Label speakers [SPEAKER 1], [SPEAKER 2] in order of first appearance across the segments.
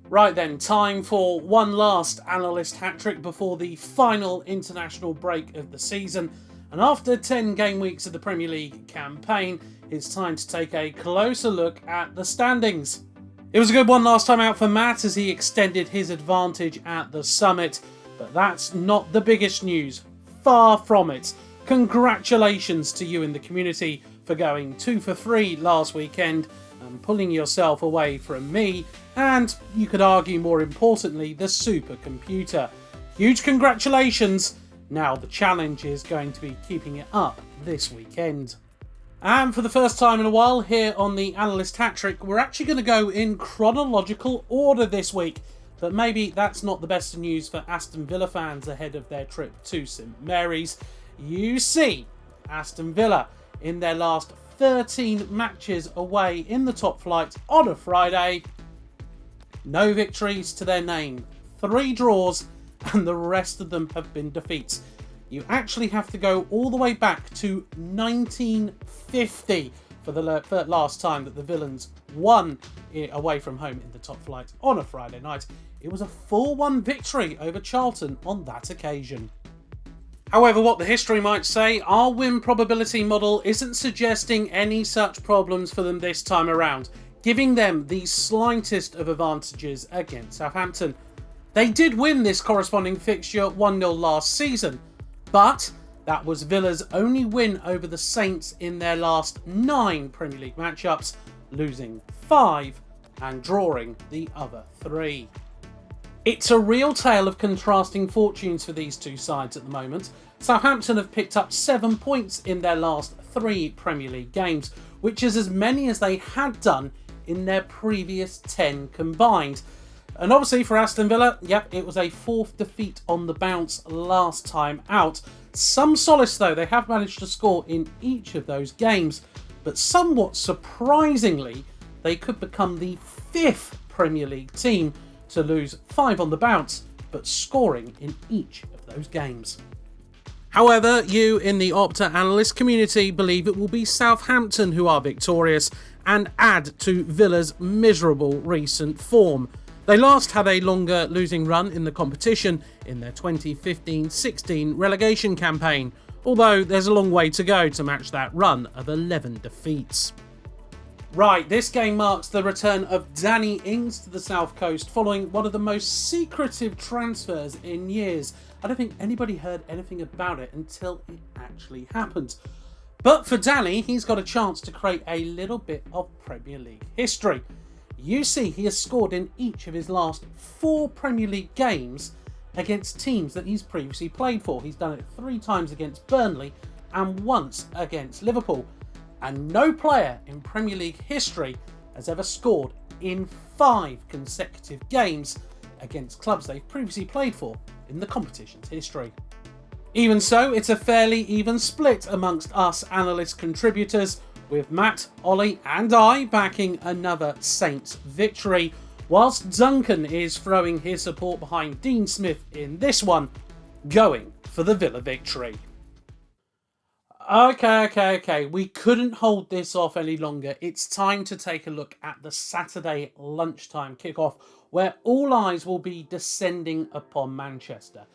[SPEAKER 1] Right then, time for one last Analyst hat-trick before the final international break of the season. And after 10 game weeks of the Premier League campaign, it's time to take a closer look at the standings. It was a good one last time out for Matt as he extended his advantage at the summit, but that's not the biggest news. Far from it. Congratulations to you in the community for going 2 for 3 last weekend and pulling yourself away from me, and you could argue more importantly, the supercomputer. Huge congratulations! Now the challenge is going to be keeping it up this weekend. And for the first time in a while here on the Analyst Hat-Trick, we're actually going to go in chronological order this week. But maybe that's not the best of news for Aston Villa fans ahead of their trip to St Mary's. You see, Aston Villa in their last 13 matches away in the top flight on a Friday. No victories to their name, 3 draws, and the rest of them have been defeats. You actually have to go all the way back to 1950 for the last time that the Villains won away from home in the top flight on a Friday night. It was a 4-1 victory over Charlton on that occasion. However, what the history might say, our win probability model isn't suggesting any such problems for them this time around, giving them the slightest of advantages against Southampton. They did win this corresponding fixture 1-0 last season, but that was Villa's only win over the Saints in their last 9 Premier League matchups, losing 5 and drawing the other 3. It's a real tale of contrasting fortunes for these two sides at the moment. Southampton have picked up 7 points in their last 3 Premier League games, which is as many as they had done in their previous 10 combined. And obviously for Aston Villa, yep, it was a 4th defeat on the bounce last time out. Some solace though, they have managed to score in each of those games, but somewhat surprisingly, they could become the 5th Premier League team to lose 5 on the bounce, but scoring in each of those games. However, you in the Opta Analyst community believe it will be Southampton who are victorious and add to Villa's miserable recent form. They last had a longer losing run in the competition in their 2015-16 relegation campaign, although there's a long way to go to match that run of 11 defeats. Right, this game marks the return of Danny Ings to the South Coast following one of the most secretive transfers in years. I don't think anybody heard anything about it until it actually happened. But for Danny, he's got a chance to create a little bit of Premier League history. You see, he has scored in each of his last 4 Premier League games against teams that he's previously played for. He's done it 3 times against Burnley and once against Liverpool. And no player in Premier League history has ever scored in 5 consecutive games against clubs they've previously played for in the competition's history. Even so, it's a fairly even split amongst us analyst contributors, with Matt, Ollie and I backing another Saints victory, whilst Duncan is throwing his support behind Dean Smith in this one, going for the Villa victory. Okay. We couldn't hold this off any longer. It's time to take a look at the Saturday lunchtime kickoff, where all eyes will be descending upon Manchester.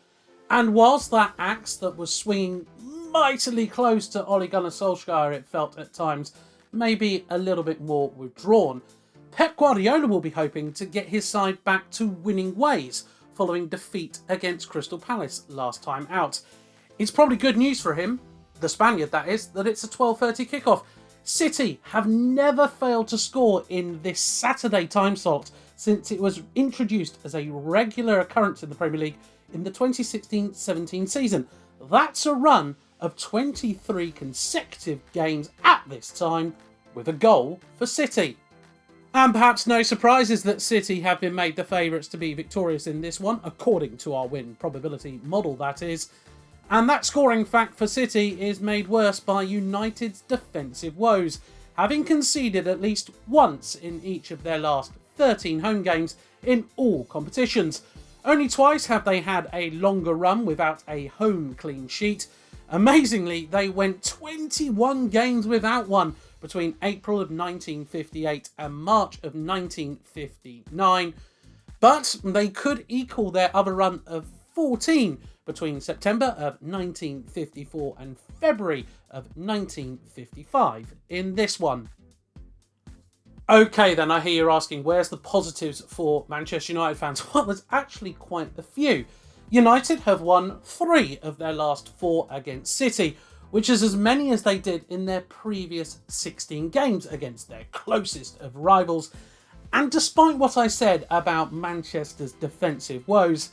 [SPEAKER 1] And whilst that axe that was swinging mightily close to Gunnar Solsjkaer, it felt at times, maybe a little bit more withdrawn, Pep Guardiola will be hoping to get his side back to winning ways following defeat against Crystal Palace last time out. It's probably good news for him, the Spaniard that is, that it's a 12:30 kickoff. City have never failed to score in this Saturday time slot since it was introduced as a regular occurrence in the Premier League in the 2016-17 season. That's a run of 23 consecutive games at this time, with a goal for City. And perhaps no surprises that City have been made the favourites to be victorious in this one, according to our win probability model that is. And that scoring fact for City is made worse by United's defensive woes, having conceded at least once in each of their last 13 home games in all competitions. Only twice have they had a longer run without a home clean sheet. Amazingly, they went 21 games without one between April of 1958 and March of 1959. But they could equal their other run of 14 between September of 1954 and February of 1955 in this one. Okay then, I hear you're asking, where's the positives for Manchester United fans? Well, there's actually quite a few. United have won 3 of their last 4 against City, which is as many as they did in their previous 16 games against their closest of rivals. And despite what I said about Manchester's defensive woes,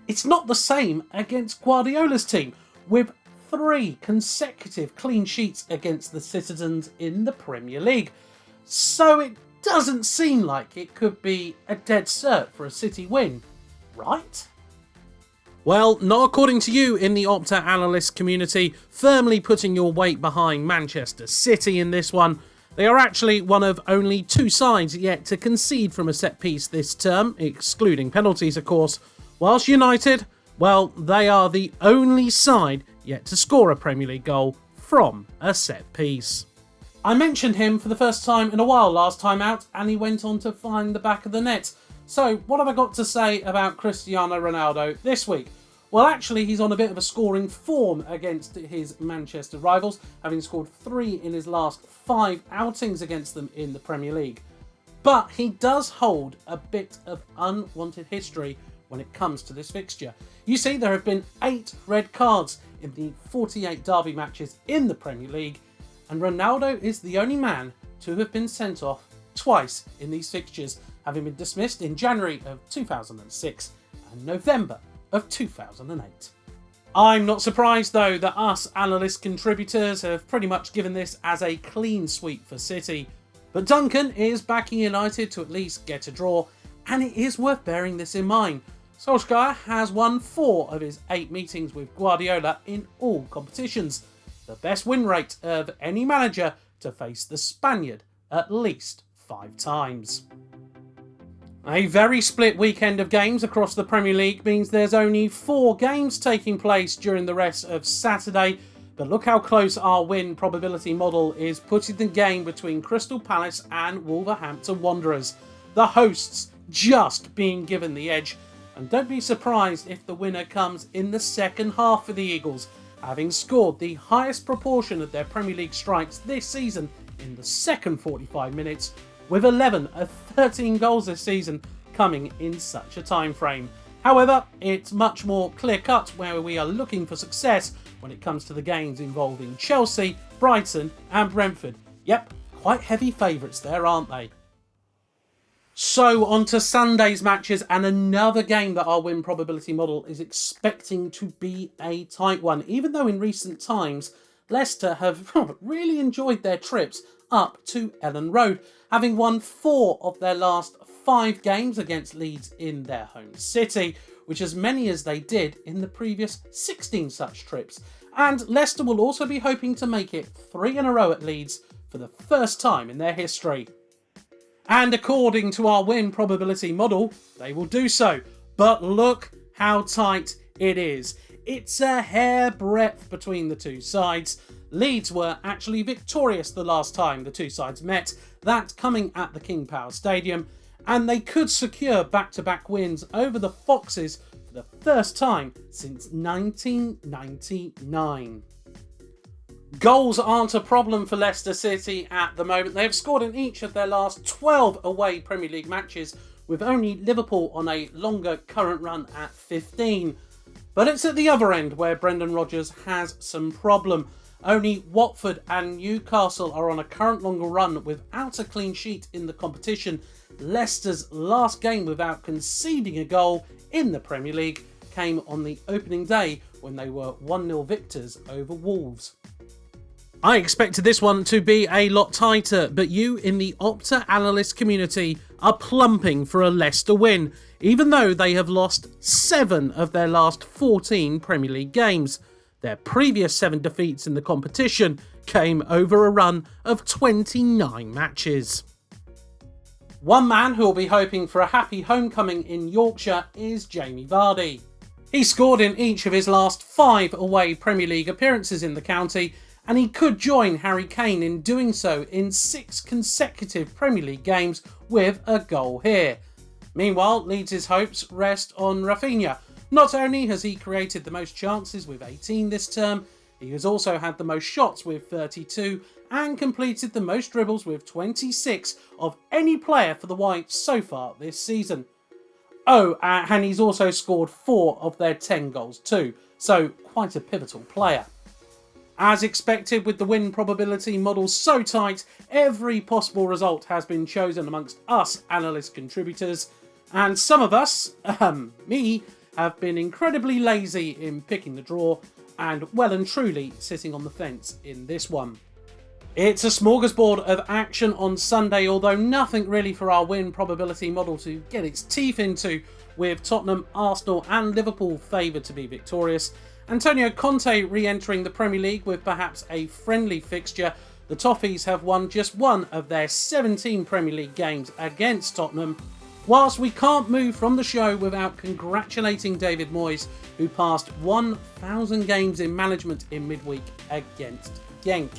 [SPEAKER 1] it's not the same against Guardiola's team, with 3 consecutive clean sheets against the Citizens in the Premier League. So it doesn't seem like it could be a dead cert for a City win, right? Well, not according to you in the Opta Analyst community, firmly putting your weight behind Manchester City in this one. They are actually one of only 2 sides yet to concede from a set piece this term, excluding penalties of course, whilst United, well, they are the only side yet to score a Premier League goal from a set piece. I mentioned him for the first time in a while last time out, and he went on to find the back of the net. So what have I got to say about Cristiano Ronaldo this week? Well, actually, he's on a bit of a scoring form against his Manchester rivals, having scored 3 in his last 5 outings against them in the Premier League. But he does hold a bit of unwanted history when it comes to this fixture. You see, there have been 8 red cards in the 48 derby matches in the Premier League, and Ronaldo is the only man to have been sent off twice in these fixtures, having been dismissed in January of 2006 and November of 2008. I'm not surprised though that us analyst contributors have pretty much given this as a clean sweep for City, but Duncan is backing United to at least get a draw, and it is worth bearing this in mind. Solsjkaer has won 4 of his 8 meetings with Guardiola in all competitions, the best win rate of any manager to face the Spaniard at least 5 times. A very split weekend of games across the Premier League means there's only 4 games taking place during the rest of Saturday, but look how close our win probability model is putting the game between Crystal Palace and Wolverhampton Wanderers, the hosts just being given the edge, and don't be surprised if the winner comes in the second half for the Eagles, having scored the highest proportion of their Premier League strikes this season in the second 45 minutes, with 11 of 13 goals this season coming in such a time frame. However, it's much more clear-cut where we are looking for success when it comes to the games involving Chelsea, Brighton and Brentford. Yep, quite heavy favourites there, aren't they? So on to Sunday's matches, and another game that our win probability model is expecting to be a tight one, even though in recent times Leicester have really enjoyed their trips up to Ellen Road, having won 4 of their last 5 games against Leeds in their home city, which is as many as they did in the previous 16 such trips. And Leicester will also be hoping to make it 3 in a row at Leeds for the first time in their history. And according to our win probability model, they will do so. But look how tight it is. It's a hair breadth between the 2 sides. Leeds were actually victorious the last time the 2 sides met, that coming at the King Power Stadium, and they could secure back-to-back wins over the Foxes for the first time since 1999. Goals aren't a problem for Leicester City at the moment. They have scored in each of their last 12 away Premier League matches, with only Liverpool on a longer current run at 15. But it's at the other end where Brendan Rodgers has some problem. Only Watford and Newcastle are on a current longer run without a clean sheet in the competition. Leicester's last game without conceding a goal in the Premier League came on the opening day when they were 1-0 victors over Wolves. I expected this one to be a lot tighter, but you in the Opta Analyst community are plumping for a Leicester win, even though they have lost 7 of their last 14 Premier League games. Their previous 7 defeats in the competition came over a run of 29 matches. One man who will be hoping for a happy homecoming in Yorkshire is Jamie Vardy. He scored in each of his last 5 away Premier League appearances in the county, and he could join Harry Kane in doing so in 6 consecutive Premier League games with a goal here. Meanwhile, Leeds' hopes rest on Rafinha. Not only has he created the most chances with 18 this term, he has also had the most shots with 32 and completed the most dribbles with 26 of any player for the Whites so far this season. Oh, and he's also scored 4 of their 10 goals too, so quite a pivotal player. As expected, with the win probability model so tight, every possible result has been chosen amongst us analyst contributors, and some of us, me, have been incredibly lazy in picking the draw and well and truly sitting on the fence in this one. It's a smorgasbord of action on Sunday, although nothing really for our win probability model to get its teeth into, with Tottenham, Arsenal and Liverpool favoured to be victorious. Antonio Conte re-entering the Premier League with perhaps a friendly fixture. The Toffees have won just one of their 17 Premier League games against Tottenham. Whilst we can't move from the show without congratulating David Moyes, who passed 1,000 games in management in midweek against Genk.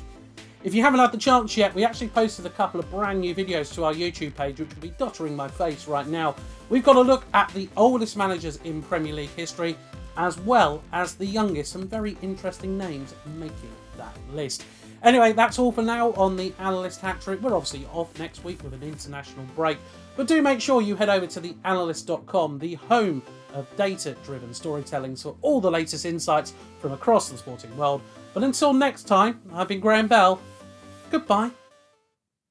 [SPEAKER 1] If you haven't had the chance yet, we actually posted a couple of brand new videos to our YouTube page, which will be dottering my face right now. We've got a look at the oldest managers in Premier League history, as well as the youngest, some very interesting names making that list. Anyway, that's all for now on the Analyst Hat Trick. We're obviously off next week with an international break, but do make sure you head over to the analyst.com, the home of data-driven storytelling, for all the latest insights from across the sporting world. But until next time, I've been Graham Bell. Goodbye.